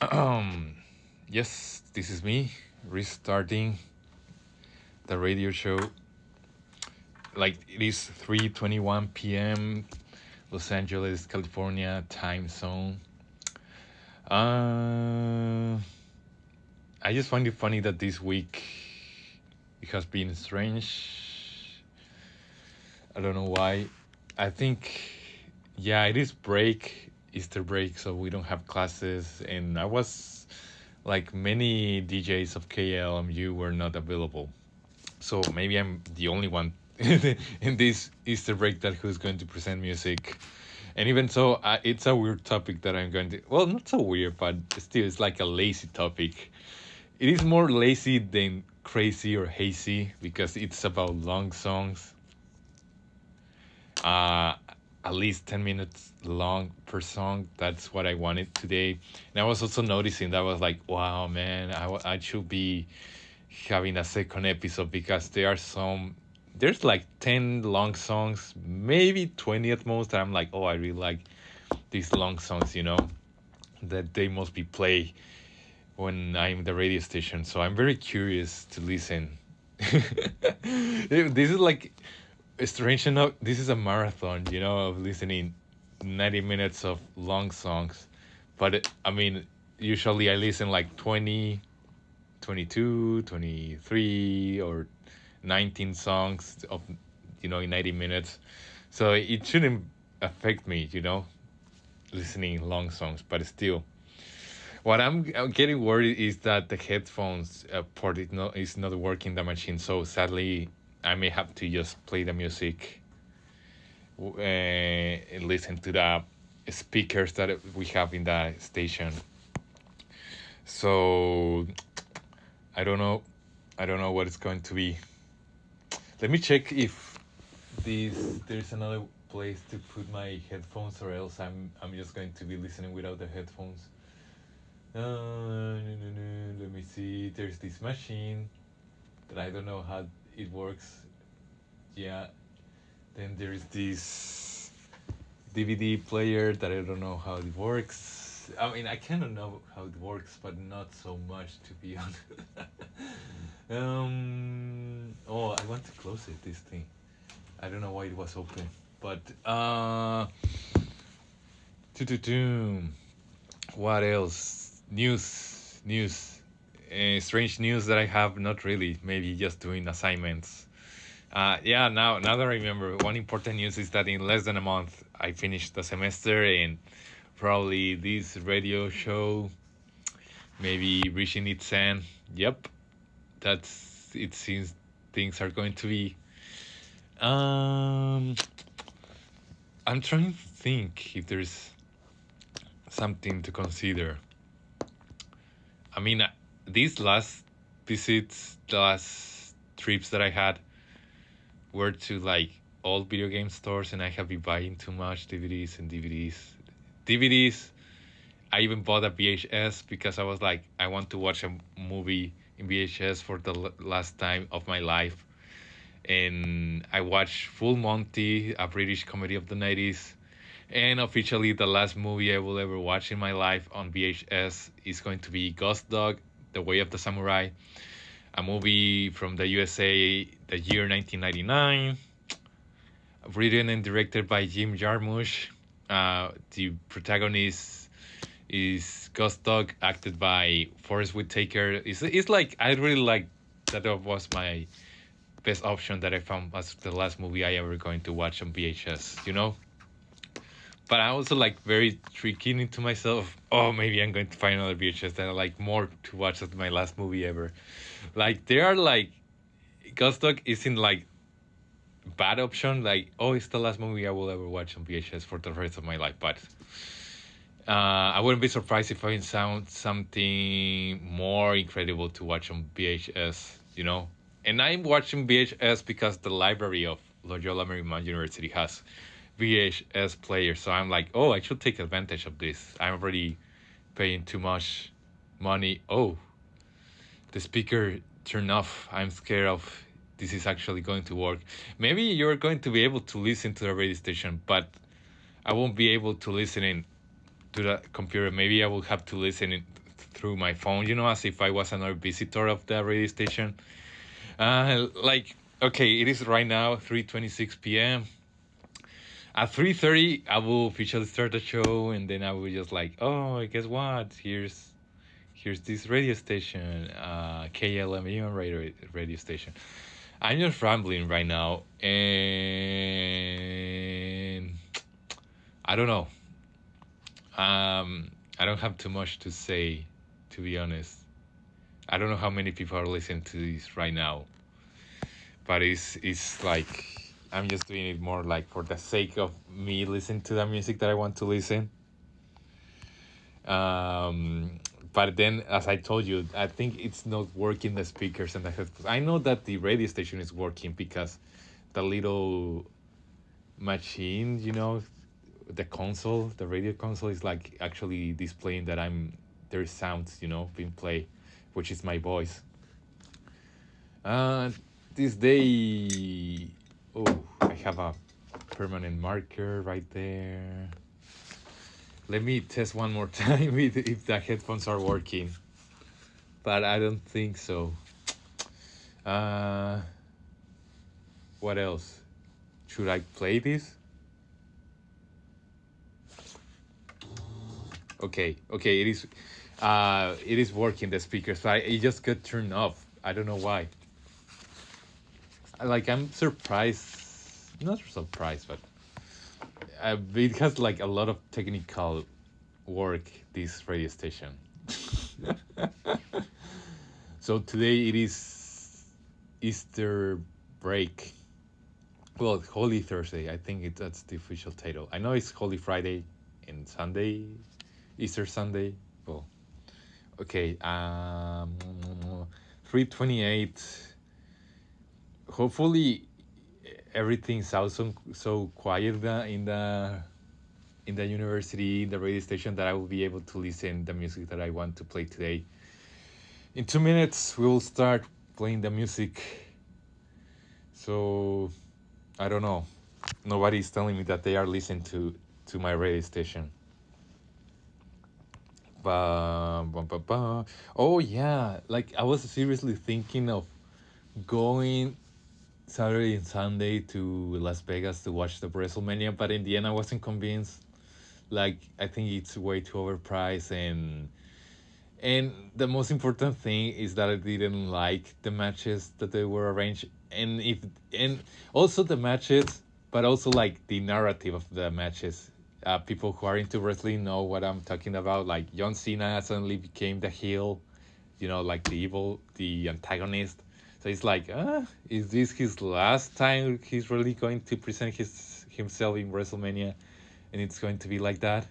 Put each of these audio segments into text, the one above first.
Yes, this is me restarting the radio show. Like it is 3:21 p.m. Los Angeles, California time zone. Uh, I just find it funny that this week it has been strange. I don't know why. I think, yeah, it is break, Easter break, so we don't have classes. And I was like many DJs of KLMU were not available. So maybe I'm the only one in this Easter break that who's going to present music. And even so, it's a weird topic that I'm going to. Well, not so weird, but still, it's like a lazy topic. It is more lazy than crazy or hazy because it's about long songs. Uh, at least 10 minutes long per song. That's what I wanted today. And I was also noticing that I was like, wow, man, I should be having a second episode because there's like 10 long songs, maybe 20 at most. And I'm like, oh, I really like these long songs, that they must be play when I'm the radio station. So I'm very curious to listen. This is like strange enough. This is a marathon, of listening 90 minutes of long songs. But I mean, usually I listen like 20, 22, 23, or 19 songs of, in 90 minutes. So it shouldn't affect me, listening long songs. But still, what I'm getting worried is that the headphones port is not working the machine. So sadly, I may have to just play the music and listen to the speakers that we have in the station. So I don't know. I don't know what it's going to be. Let me check if there's another place to put my headphones, or else I'm just going to be listening without the headphones. No, no, no. Let me see. There's this machine that I don't know how it works. Yeah. Then there's this DVD player that I don't know how it works. I mean, I kind of know how it works, but not so much, to be honest. Oh, I want to close it. This thing. I don't know why it was open, but doo-doo-doo. What else? News. Strange news that I have. Not really. Maybe just doing assignments. Yeah, now that I remember, one important news is that in less than a month I finished the semester, and probably this radio show maybe reaching its end. Yep, that's it. Seems things are going to be. Um, I'm trying to think if there's something to consider. I mean, these last visits, the last trips that I had were to like old video game stores, and I have been buying too much DVDs and DVDs. DVDs. I even bought a VHS because I was like, I want to watch a movie in VHS for the last time of my life. And I watched Full Monty, a British comedy of the 90s. And officially, the last movie I will ever watch in my life on VHS is going to be Ghost Dog, The Way of the Samurai, a movie from the USA, the year 1999, written and directed by Jim Jarmusch. The protagonist is Ghost Dog, acted by Forrest Whitaker. It's like, I really like that. Was my best option that I found as the last movie I ever going to watch on VHS. But I also like very tricking into myself. Oh, maybe I'm going to find another VHS that I like more to watch as my last movie ever. Like there are like Ghost Dog isn't like bad option. Like, oh, it's the last movie I will ever watch on VHS for the rest of my life. But I wouldn't be surprised if I found something more incredible to watch on VHS. And I'm watching VHS because the library of Loyola Marymount University has VHS players. So I'm like, oh, I should take advantage of this. I'm already paying too much money. Oh, the speaker turned off. I'm scared of this is actually going to work. Maybe you're going to be able to listen to the radio station, but I won't be able to listen in to the computer. Maybe I will have to listen through my phone, as if I was another visitor of the radio station. Like, okay, it is right now 3:26 p.m. At 3:30, I will officially start the show, and then I will just like, oh, guess what? Here's this radio station, KLMU radio station. I'm just rambling right now, and I don't know. I don't have too much to say, to be honest. I don't know how many people are listening to this right now, but it's like I'm just doing it more like for the sake of me listening to the music that I want to listen. Um, but then, as I told you, I think it's not working the speakers and the headphones. I know that the radio station is working because the little machine, the console, the radio console is like actually displaying that there's sounds, being played, which is my voice. Uh, this day, oh, I have a permanent marker right there. Let me test one more time if the headphones are working, but I don't think so. Uh, what else? Should I play this? Okay, it is working, the speakers, but it just got turned off. I don't know why. Like, I'm surprised, not surprised, but it has like a lot of technical work, this radio station. So today it is Easter break. Well, Holy Thursday. I think that's the official title. I know it's Holy Friday and Sunday, Easter Sunday. Well, okay. 3:28. Hopefully, everything sounds so quiet in the university, in the radio station, that I will be able to listen the music that I want to play today. In 2 minutes, we will start playing the music. So, I don't know. Nobody's telling me that they are listening to my radio station. Oh yeah, like I was seriously thinking of going Saturday and Sunday to Las Vegas to watch the WrestleMania, but in the end I wasn't convinced. Like, I think it's way too overpriced, and the most important thing is that I didn't like the matches that they were arranged, and also the matches, but also like the narrative of the matches. People who are into wrestling know what I'm talking about. Like, John Cena suddenly became the heel, like the antagonist. So it's like, is this his last time he's really going to present himself in WrestleMania, and it's going to be like that?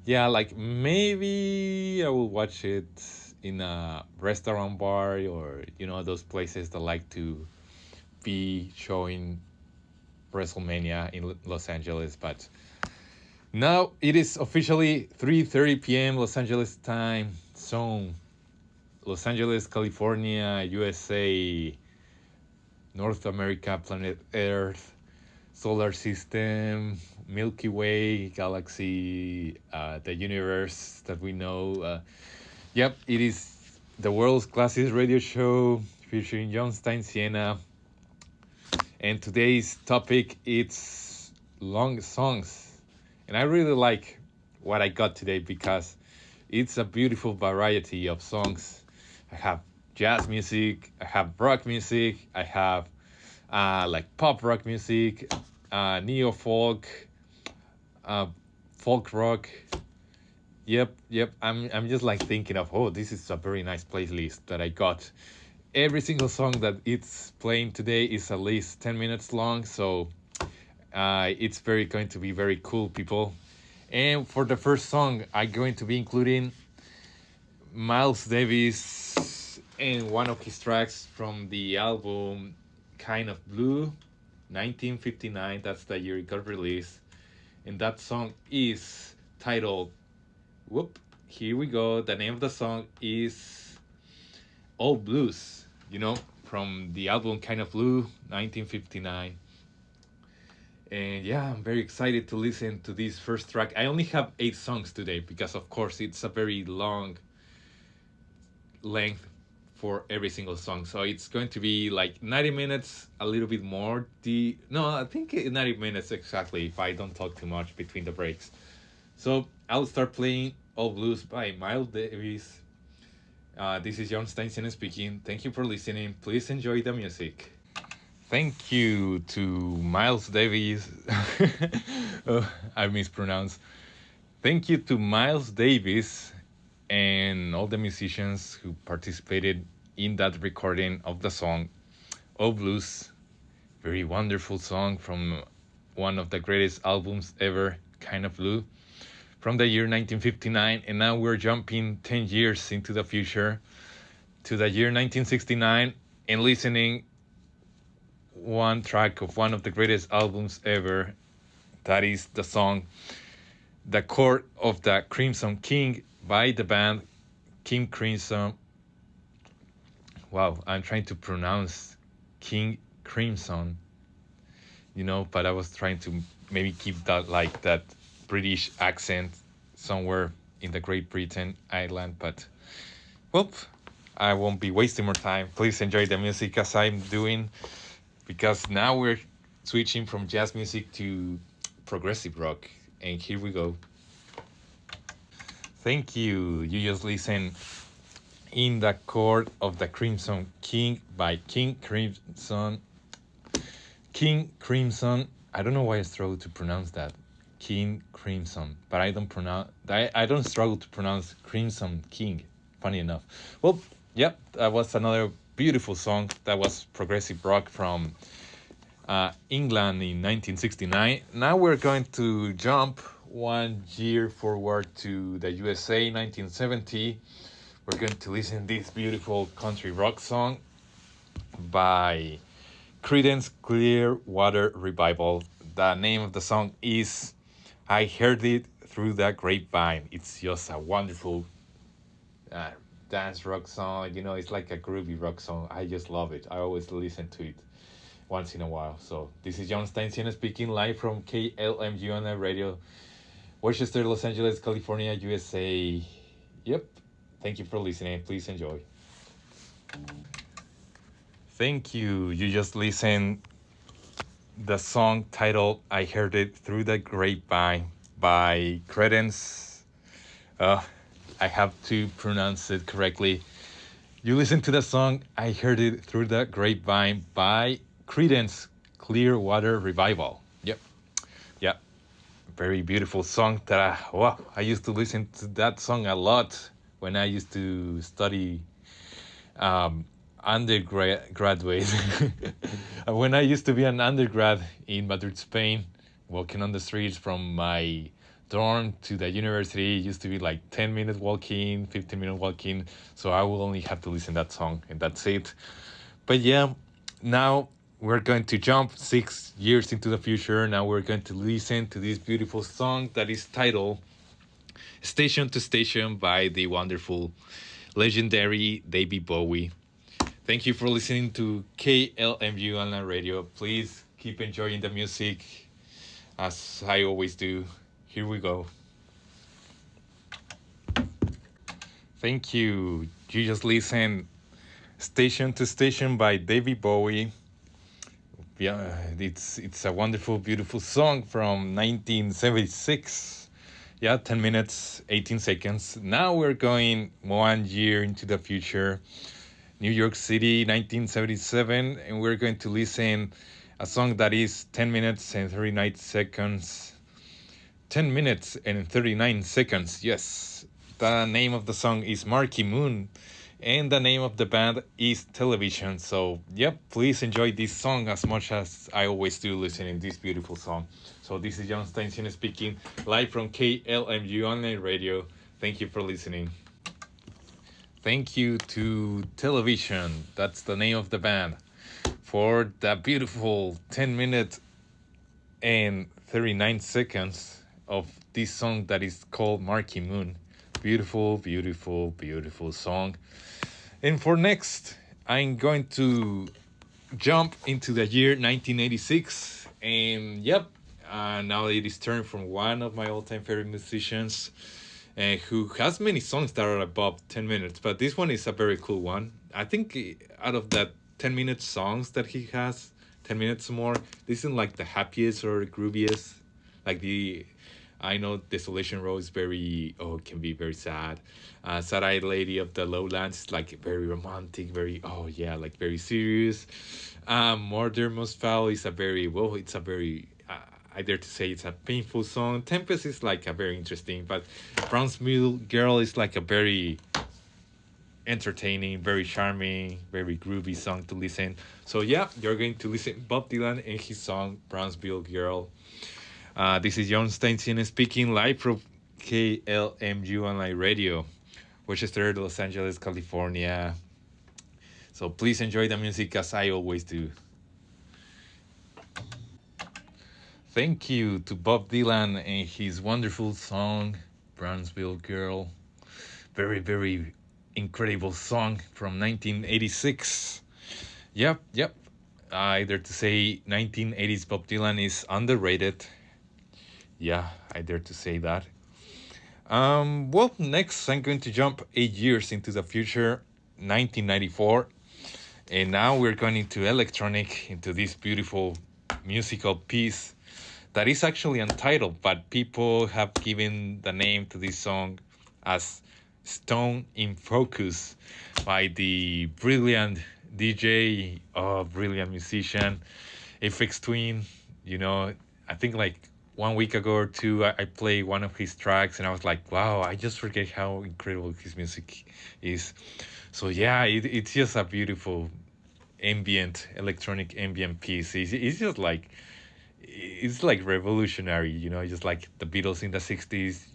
Yeah, like maybe I will watch it in a restaurant bar, or those places that like to be showing WrestleMania in Los Angeles. But now it is officially 3:30 p.m. Los Angeles time zone. Los Angeles, California, USA, North America, planet Earth, solar system, Milky Way, galaxy, the universe that we know. Yep, it is the world's classiest radio show featuring John Stein-Siena. And today's topic, it's long songs. And I really like what I got today because it's a beautiful variety of songs. I have jazz music, I have rock music, I have like pop rock music, neo folk, folk rock. Yep. I'm just like thinking of, oh, this is a very nice playlist that I got. Every single song that it's playing today is at least 10 minutes long, so it's going to be very cool, people. And for the first song, I'm going to be including Miles Davis and one of his tracks from the album Kind of Blue, 1959. That's the year it got released. And that song is titled, here we go. The name of the song is All Blues, from the album Kind of Blue, 1959. And yeah, I'm very excited to listen to this first track. I only have 8 songs today because, of course, it's a very long length for every single song. So it's going to be like 90 minutes, a little bit more. No, I think 90 minutes exactly if I don't talk too much between the breaks. So I'll start playing All Blues by Miles Davis. This is John Stein-Siena speaking. Thank you for listening. Please enjoy the music. Thank you to Miles Davis. Oh, I mispronounced. Thank you to Miles Davis and all the musicians who participated in that recording of the song All Blues. Very wonderful song from one of the greatest albums ever, Kind of Blue, from the year 1959. And now we're jumping 10 years into the future to the year 1969 and listening one track of one of the greatest albums ever. That is the song The Court of the Crimson King by the band King Crimson. Wow, I'm trying to pronounce King Crimson, but I was trying to maybe keep that like that British accent somewhere in the Great Britain island, but well, I won't be wasting more time. Please enjoy the music as I'm doing, because now we're switching from jazz music to progressive rock, and here we go. Thank you. You just listen In the Court of the Crimson King by King Crimson. King Crimson. I don't know why I struggle to pronounce that. King Crimson. But I don't struggle to pronounce Crimson King. Funny enough. Well, yep, that was another beautiful song. That was progressive rock from England in 1969. Now we're going to jump 1 year forward to the USA, 1970. We're going to listen to this beautiful country rock song by Creedence Clearwater Revival. The name of the song is I Heard It Through the Grapevine. It's just a wonderful dance rock song. It's like a groovy rock song. I just love it. I always listen to it once in a while. So this is John Stein-Siena speaking live from KLMU on the radio, Worcester, Los Angeles, California, USA. Yep. Thank you for listening. Please enjoy. Thank you. You just listened the song titled I Heard It Through the Grapevine by Creedence. I have to pronounce it correctly. You listen to the song I Heard It Through the Grapevine by Creedence Clearwater Revival. Yep. Very beautiful song that I used to listen to that song a lot when I used to study undergraduate. When I used to be an undergrad in Madrid, Spain, walking on the streets from my dorm to the university, it used to be like 10-minute walking, 15-minute walking. So I will only have to listen to that song and that's it. But yeah, now we're going to jump 6 years into the future. Now we're going to listen to this beautiful song that is titled Station to Station by the wonderful, legendary David Bowie. Thank you for listening to KLMU online radio. Please keep enjoying the music as I always do. Here we go. Thank you. You just listened Station to Station by David Bowie. Yeah, it's a wonderful, beautiful song from 1976. Yeah, 10 minutes, 18 seconds. Now we're going 1 year into the future. New York City, 1977. And we're going to listen a song that is 10 minutes and 39 seconds. 10 minutes and 39 seconds, yes. The name of the song is Marquee Moon. And the name of the band is Television. So, yep, please enjoy this song as much as I always do listening to this beautiful song. So this is John Stein-Siena speaking live from KLMU online radio. Thank you for listening. Thank you to Television, that's the name of the band, for the beautiful 10 minutes and 39 seconds of this song that is called Marquee Moon. Beautiful, beautiful, beautiful song. And for next, I'm going to jump into the year 1986. And yep, now it is turned from one of my all-time favorite musicians. who has many songs that are above 10 minutes, but this one is a very cool one. I think out of that 10-minute songs that he has, 10 minutes or more, this isn't like the happiest or grooviest. Like the, I know Desolation Row is very, oh, it can be very sad. Sad Eyed Lady of the Lowlands is like very romantic, very, oh yeah, like very serious. Murder Most Foul is a very, well, it's a very, I dare to say it's a painful song. Tempest is like a very interesting, but Brownsville Girl is like a very entertaining, very charming, very groovy song to listen. So yeah, you're going to listen Bob Dylan and his song Brownsville Girl. This is John Stein-Siena speaking live from KLMU Online Radio, Worcester, Los Angeles, California. So please enjoy the music as I always do. Thank you to Bob Dylan and his wonderful song, Brownsville Girl. Very, very incredible song from 1986. Yep. I dare to say 1980s Bob Dylan is underrated. Yeah, I dare to say that. Well, next I'm going to jump 8 years into the future, 1994. And now we're going into electronic, into this beautiful musical piece that is actually untitled, but people have given the name to this song as Stone in Focus by the brilliant DJ, brilliant musician, Aphex Twin. You know, I think like 1 week ago or two, I played one of his tracks and I was like, wow, I just forget how incredible his music is. So yeah, it's just a beautiful ambient, electronic ambient piece. It's just like, it's like revolutionary, you know, just like the Beatles in the 60s,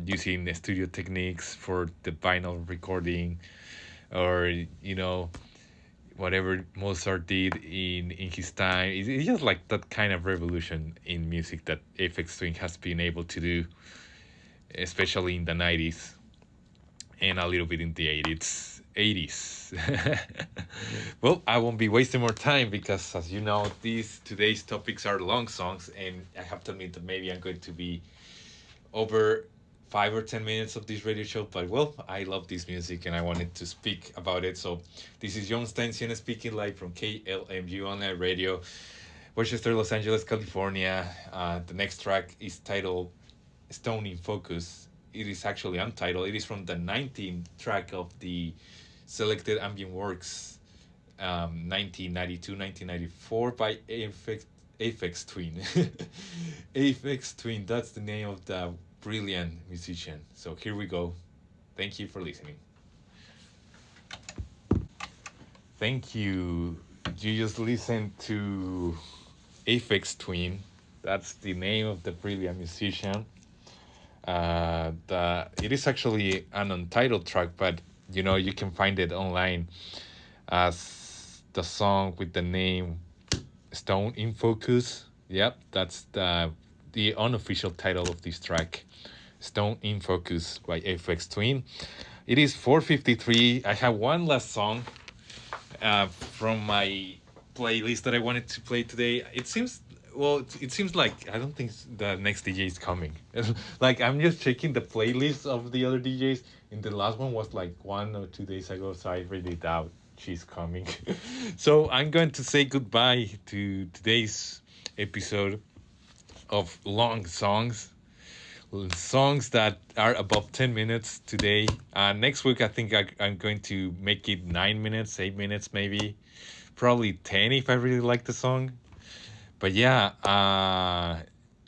using the studio techniques for the vinyl recording, or, you know, whatever Mozart did in his time. It's just like that kind of revolution in music that Aphex Twin has been able to do, especially in the 90s and a little bit in the 80s. Well, I won't be wasting more time because, as you know, today's topics are long songs, and I have to admit that maybe I'm going to be over 5 or 10 minutes of this radio show. But well, I love this music and I wanted to speak about it. So this is John Stein-Siena speaking live from KLMU Online Radio, Worcester, Los Angeles, California. The next track is titled Stone in Focus. It is actually untitled. It is from the 19th track of the Selected Ambient Works, 1992-1994 by Aphex Twin. Aphex Twin, that's the name of the brilliant musician. So here we go. Thank you for listening. Thank you. You just listened to Aphex Twin. That's the name of the brilliant musician. It is actually an untitled track, but you know you can find it online as the song with the name Stone in Focus. Yep, that's the unofficial title of this track, Stone in Focus by Aphex Twin. It is 4:53. I have one last song from my playlist that I wanted to play today. It seems, well, it seems like I don't think the next DJ is coming. Like I'm just checking the playlist of the other DJs, and the last one was like 1 or 2 days ago, so I really doubt she's coming. So I'm going to say goodbye to today's episode of long songs that are above 10 minutes today. Next week I think I'm going to make it 9 minutes, 8 minutes maybe, probably 10 if I really like the song. But yeah, I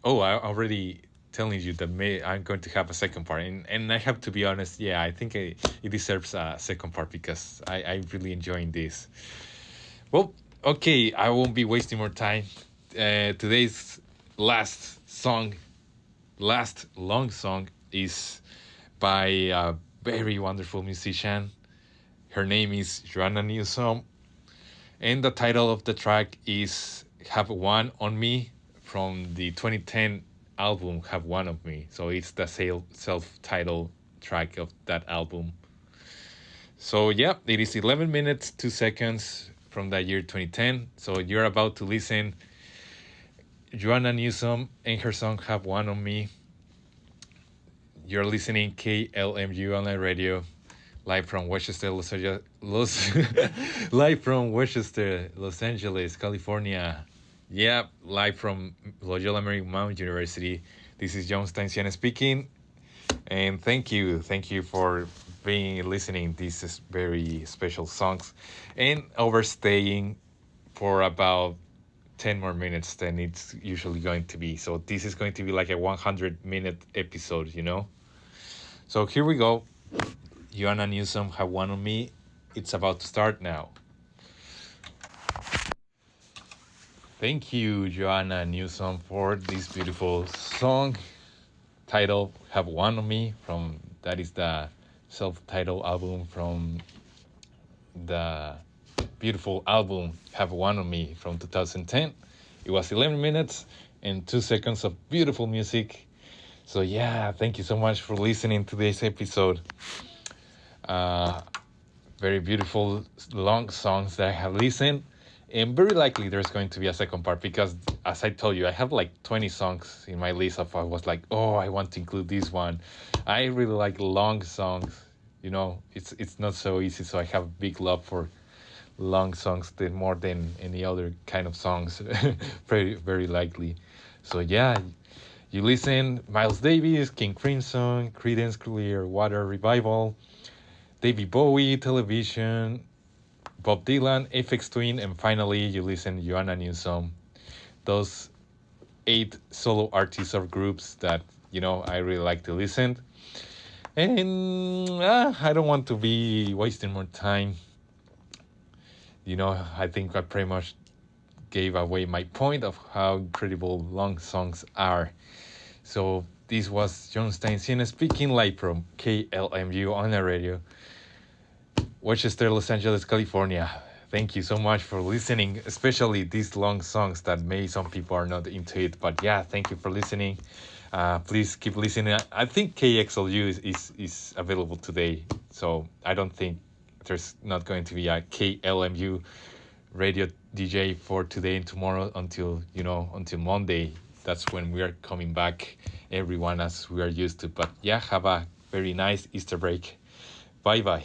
already telling you that I'm going to have a second part, and I have to be honest, yeah, I think it deserves a second part because I'm really enjoying this. Well, okay, I won't be wasting more time. Today's last long song is by a very wonderful musician. Her name is Joanna Newsom, and the title of the track is Have One on Me from the 2010 album Have One of Me. So it's the self-titled track of that album. So yeah, it is 11 minutes 2 seconds from the year 2010. So you're about to listen Joanna Newsom and her song Have One on Me. You're listening KLMU Online Radio, live from Westchester, live from Westchester, Los Angeles, California. Yeah, live from Loyola Marymount University. This is John Stein-Siena speaking, and thank you for being listening. These is very special songs, and overstaying for about 10 more minutes than it's usually going to be. So this is going to be like a 100-minute episode, you know? So here we go. Joanna Newsom, Have One on Me. It's about to start now. Thank you, Joanna Newsom, for this beautiful song titled Have One on Me. From that is the self-titled album from the beautiful album Have One on Me from 2010. It was 11 minutes and 2 seconds of beautiful music. So yeah, thank you so much for listening to this episode. Very beautiful long songs that I have listened, and very likely there's going to be a second part because, as I told you, I have like 20 songs in my list of I was like, oh, I want to include this one. I really like long songs. You know, it's not so easy, so I have big love for long songs than more than any other kind of songs. Very likely. So yeah, you listen Miles Davis, King Crimson, Creedence Clearwater Revival, David Bowie, Television, Bob Dylan, Aphex Twin, and finally you listen Joanna Newsom. Those 8 solo artists or groups that, you know, I really like to listen. And I don't want to be wasting more time. You know, I think I pretty much gave away my point of how incredible long songs are. So this was John Stein-Siena speaking live from KLMU on the radio, Westchester, Los Angeles, California. Thank you so much for listening, especially these long songs that may some people are not into it. But yeah, thank you for listening. Please keep listening. I think KXLU is available today, so I don't think there's not going to be a KLMU radio DJ for today and tomorrow until Monday. That's when we are coming back, everyone, as we are used to. But yeah, have a very nice Easter break. Bye bye.